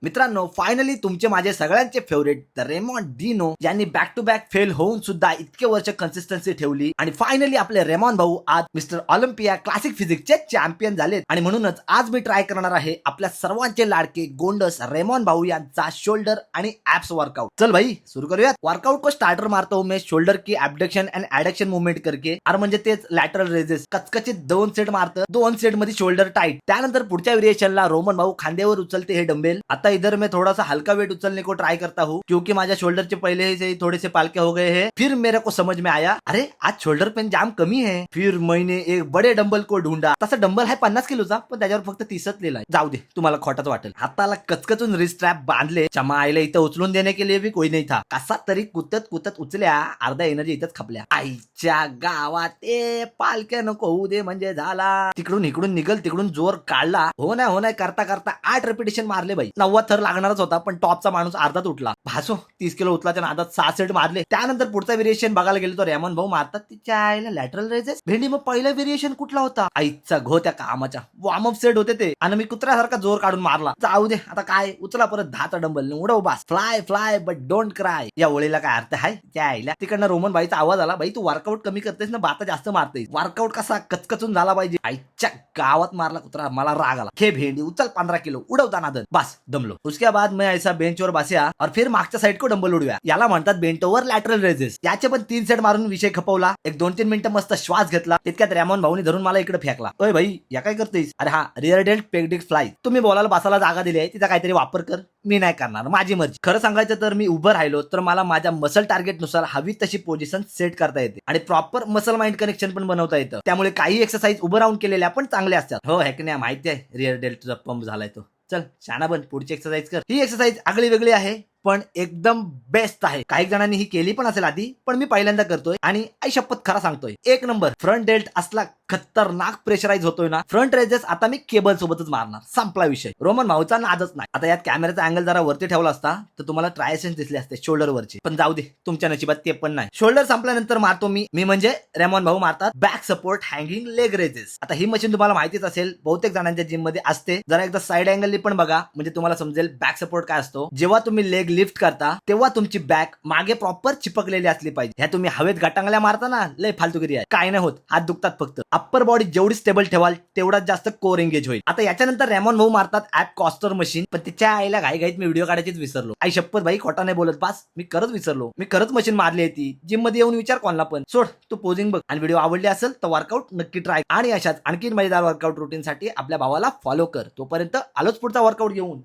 मित्रांनो, फायनली तुमचे माझे सगळ्यांचे फेवरेट द रेमॉन डिनो यांनी बॅक टू बॅक फेल होऊन सुद्धा इतके वर्ष कन्सिस्टन्सी ठेवली आणि फायनली आपले रेमॉन भाऊ आज मिस्टर ऑलिम्पिया क्लासिक फिजिक्सचे चॅम्पियन झालेत. आणि म्हणूनच आज मी ट्राय करणार आहे आपल्या सर्वांचे लाडके गोंडस रेमॉन भाऊ यांचा शोल्डर आणि ऍप्स वर्कआउट. चल भाई सुरू करूयात. वर्कआउट को स्टार्टर मारता हूं मैं शोल्डर की एबडक्शन एंड एडक्शन मूवमेंट करके. अरे म्हणजे तेच लॅटरल रेजेस कचकचित 2 सेट मारतं, 2 सेट मध्ये शोल्डर टाइट. त्यानंतर पुढच्या व्हेरिएशनला रोमन भाऊ खांद्यावर उचलते हे डंबेल. आता इधर मैं थोड़ा सा हल्का वेट उछलने को ट्राई करता हूँ क्योंकि माझ्या शोल्डर के पहले से ही थोड़े से पालके हो गए हैं. फिर मेरे को समझ में आया अरे आज शोल्डर पेन जाम कमी है. फिर मैंने एक बड़े डंबल को ढूंढा. तसा डंबल आहे 50 किलोचा पण त्याच्यावर फक्त 30च लिहिलाय. जाऊ दे तुम्हाला खोटाच वाटेल. हाताला कचकचून रिस्ट स्ट्रॅप बांधले. चमा आईला इथं उचलून देने के लिए भी कोई नहीं था. कसा तरी कुतत कुतत उचल्या. अर्धा एनर्जी इथंच खपल्या. आईच्या गावात पालक्या नको होऊ दे म्हणजे झाला. तिकडून इकडून निघल तिकडून जोर काढला. हो नाही करता करता 8 रेपिटेशन मारले बाई. 90 थर लागणारच होता पण टॉपचा माणूस अर्धाच उठला. भासो 30 किलो उचलाच्या नादात 6 सेट मारले. त्यानंतर पुढचा व्हेरिएशन बघायला गेलो तर रेमॉन भाऊ मारतात तिच्या आईला लॅटरल रेजेस. भेंडी मग पहिला व्हेरिएशन कुठला होता? आईचा घो त्या कामाच्या. वॉर्म अप सेट होते ते आणि मी कुत्र्यासारखा जोर काढून मारला. जाऊ दे आता काय उचला परत 10चा डंबल उडव बास. Fly but don't cry. या ओळीला काय अर्थ आहे? त्या आईला तिकडनं रोमन भाईचा आवाज आला. भाई तू वर्कआउट कमी करतेस ना, बाता जास्त मारतेस. वर्कआउट कसा कचकचून झाला पाहिजे. आईच्या गावात मारला कुत्रा. मला राग आला. खे भेंडी उचल 15 किलो उडवता नादन. बस दमलो. उसके बाद मैं ऐसा बेंचवर बसया और फिर मागच्या साइड को डंबल उडव्या. याला म्हणतात बेंट ओव्हर लॅटरल रेजेस. याचे पण 3 सेट मारून विषय खपवला. एक 2-3 मिनिटं मस्त श्वास घेतला. तितक्यात रेमॉन भाऊनी धरून मला इकडे फेकला. ओय भाई या काय करतेस? अरे हा रिअर डेल्ट पेगडिक्स फ्लाय. तुम्ही बोलायला बसायला जागा दिली आहे तिचा काहीतरी वापर कर. मी नाही करणार, माझी मर्जी. खरं सांगायचं तर मी उभं राहिलो तर मला माझ्या मसल टार्गेट नुसार हवी तशी पोझिशन सेट करता येते आणि प्रॉपर मसल माइंड कनेक्शन पण बनवता येतं. त्यामुळे काही एक्सरसाइज उभं राहून केलेल्या पण चांगल्या असतात. हो हे की नाही माहिती आहे रिअर डेल्टचा पंप झालाय तो. चल शाना बन पुढची एक्सरसाइज कर. ही एक्सरसाइज आगळी वेगळी आहे पण एकदम बेस्ट आहे. काही जणांनी ही केली पण असेल आधी पण मी पहिल्यांदा करतोय आणि आई शपथ खरा सांगतोय एक नंबर. फ्रंट डेल्ट असला खतरनाक प्रेशराइज होतोय ना. फ्रंट रेजेस आता मी केबल सोबतच मारणार. संपला विषय. रोमन भाऊचा नादच नाही. आता यात कॅमेराचा अँगल जरा वरती ठेवला असता तर तुम्हाला ट्रायसेंस दिसले असते शोल्डर वरची. पण जाऊ दे तुमच्या नशिबात ते पण नाही. शोल्डर संपल्यानंतर मारतो मी म्हणजे रेमॉन भाऊ मारतात back support hanging leg raises. आता ही मशीन तुम्हाला माहितीच असेल बहुतेक जणांच्या जिम मध्ये असते. जरा एकदा साइड अँगलनी पण बघा म्हणजे तुम्हाला समजेल बॅक सपोर्ट काय असतो. जेव्हा तुम्ही लेग लिफ्ट करता तेव्हा तुमची बॅक मागे प्रॉपर चिपकलेली असली पाहिजे. ह्या तुम्ही हवेत गटांगल्या मारता ना लय फालतूगिरी आहे. काय नाही होत, हात दुखतात फक्त. अप्पर बॉडी जेवढी स्टेबल ठेवाल तेवढाच जास्त कोर एंगेज होईल. आता याच्यानंतर रेमॉन भाऊ मारतात ऍप कॉस्टर मशीन. पण तिच्या आईला घाईघाईत मी व्हिडिओ काढायचीच विसरलो. आई शपथ भाई खोटा नाही बोलत. पास मी खरंच विसरलो. मी खरंच मशीन मारली आहे ती. जिम मध्ये येऊन विचार कोणाला पण. सोड तू पोजिंग बघ आणि व्हिडिओ आवडली असेल तर वर्कआउट नक्की ट्राय. आणि अशाच आणखी मजेदार वर्कआउट रुटीन साठी आपल्या भावाला फॉलो कर. तोपर्यंत आलोच पुढचा वर्कआउट घेऊन.